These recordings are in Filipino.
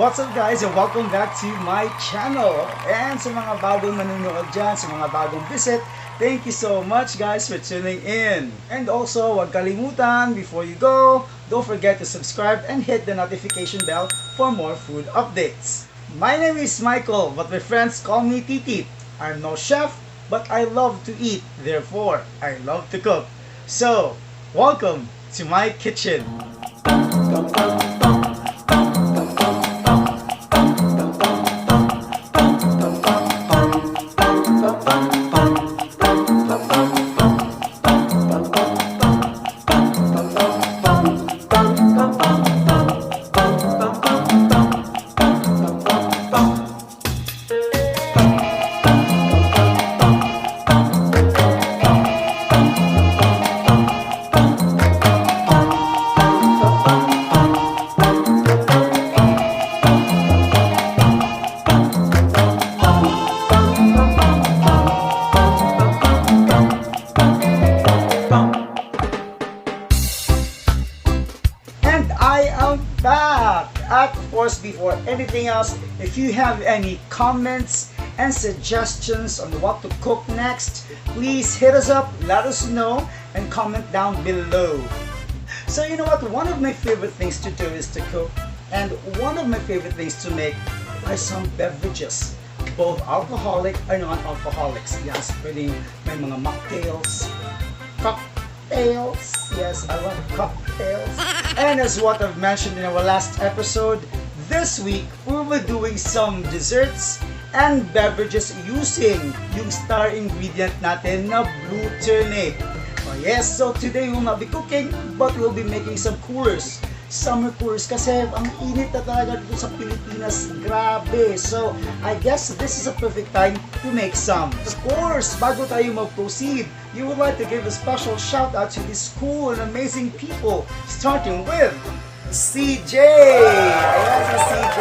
What's up guys and welcome back to my channel. And sa mga bagong nanonood dyan, sa mga bagong visit, thank you so much guys for tuning in. And also, huwag kalimutan, before you go, don't forget to subscribe and hit the notification bell for more food updates. My name is Michael, but my friends call me Titi. I'm no chef, but I love to eat, therefore, I love to cook. So, welcome to my kitchen. At of course, before anything else, if you have any comments and suggestions on what to cook next, please hit us up, let us know, and comment down below. So you know what, one of my favorite things to do is to cook, and one of my favorite things to make are some beverages, both alcoholic and non-alcoholics. Yes, pwedeng may mga mocktails, cocktails. Yes, I love cocktails. And as what I've mentioned in our last episode, this week we'll be doing some desserts and beverages using yung star ingredient natin na blue ternate. Oh yes, so today we'll not be cooking, but we'll be making some coolers. Summer coolers kasi ang init na talaga dito sa Pilipinas, grabe. So, I guess this is a perfect time to make some. Of course, bago tayo mag-proceed, you would like to give a special shout out to these cool and amazing people, starting with CJ! Ayan si CJ!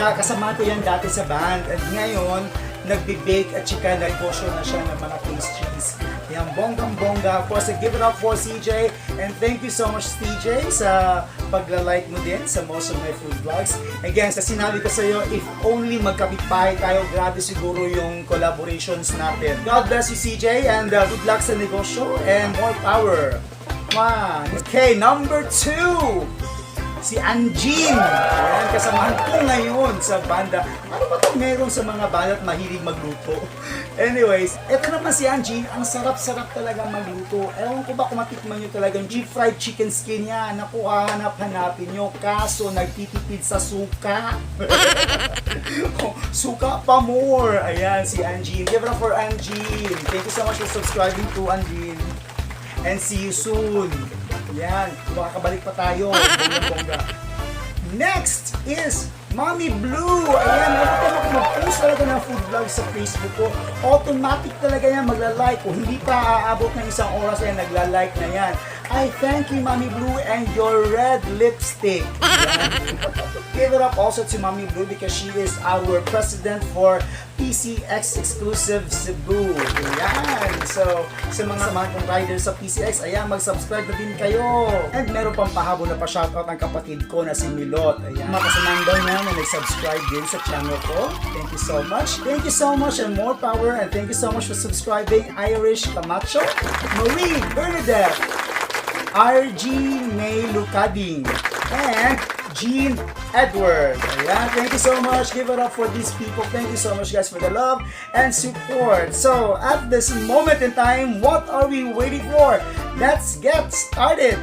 Kasama ko yan dati sa band at ngayon, nagbe-bake at saka negosyo na siya ng mga pastries. Yan, bonggang-bongga. Of course, give it up for CJ. And thank you so much, CJ, sa pagla-like mo din sa most of my food vlogs. Again, sa sinabi ko sa iyo, if only magkapit-bahay tayo, grabe siguro yung collaborations natin. God bless you, CJ, and good luck sa negosyo and more power. Come on. Okay, number 2. Si Anjin. Ayan, kasamahan ko ngayon sa banda. Ano ba ito meron sa mga bandat mahilig magluto? Anyways, ito naman si Anjin. Ang sarap-sarap talaga magluto. Ewan ko ba kung matikman nyo talagang deep fried chicken skin niya. Naku, hanap-hanapin nyo. Kaso, nagtitipid sa suka. Suka pa more. Ayan, si Anjin. Give it up for Anjin. Thank you so much for subscribing to Anjin. And see you soon. Yan, makakabalik pa tayo. Bongga. Next is Mommy Blue. Ayan, ako mag-post talaga ng food vlog sa Facebook ko. Automatic talaga yan magla-like. Kung hindi pa aabot ng isang oras, yan, nagla-like na yan. I thank you, Mommy Blue, and your red lipstick. Give it up also to Mommy Blue because she is our president for PCX Exclusive Cebu. Ayan. So, sa mga samahan kong riders sa PCX, ayan, mag-subscribe na din kayo. And meron pang pahabol na pa-shoutout ang kapatid ko na si Milot. Ayan. Mga kasamaan daw niya na nag-subscribe din sa channel ko. Thank you so much. Thank you so much and more power. And thank you so much for subscribing Irish Camacho, Marie, Bernadette, RG May Lucading, and Jean Edward. Ayan, thank you so much. Give it up for these people. Thank you so much guys for the love and support. So, at this moment in time, what are we waiting for? Let's get started.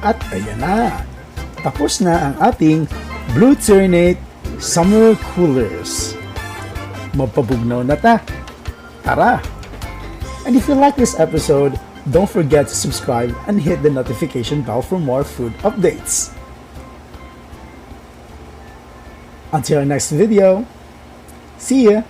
At ayan na, tapos na ang ating Blue Ternate Summer Coolers. Magpabugnaw na ta. Tara! And if you like this episode, don't forget to subscribe and hit the notification bell for more food updates. Until our next video, see ya!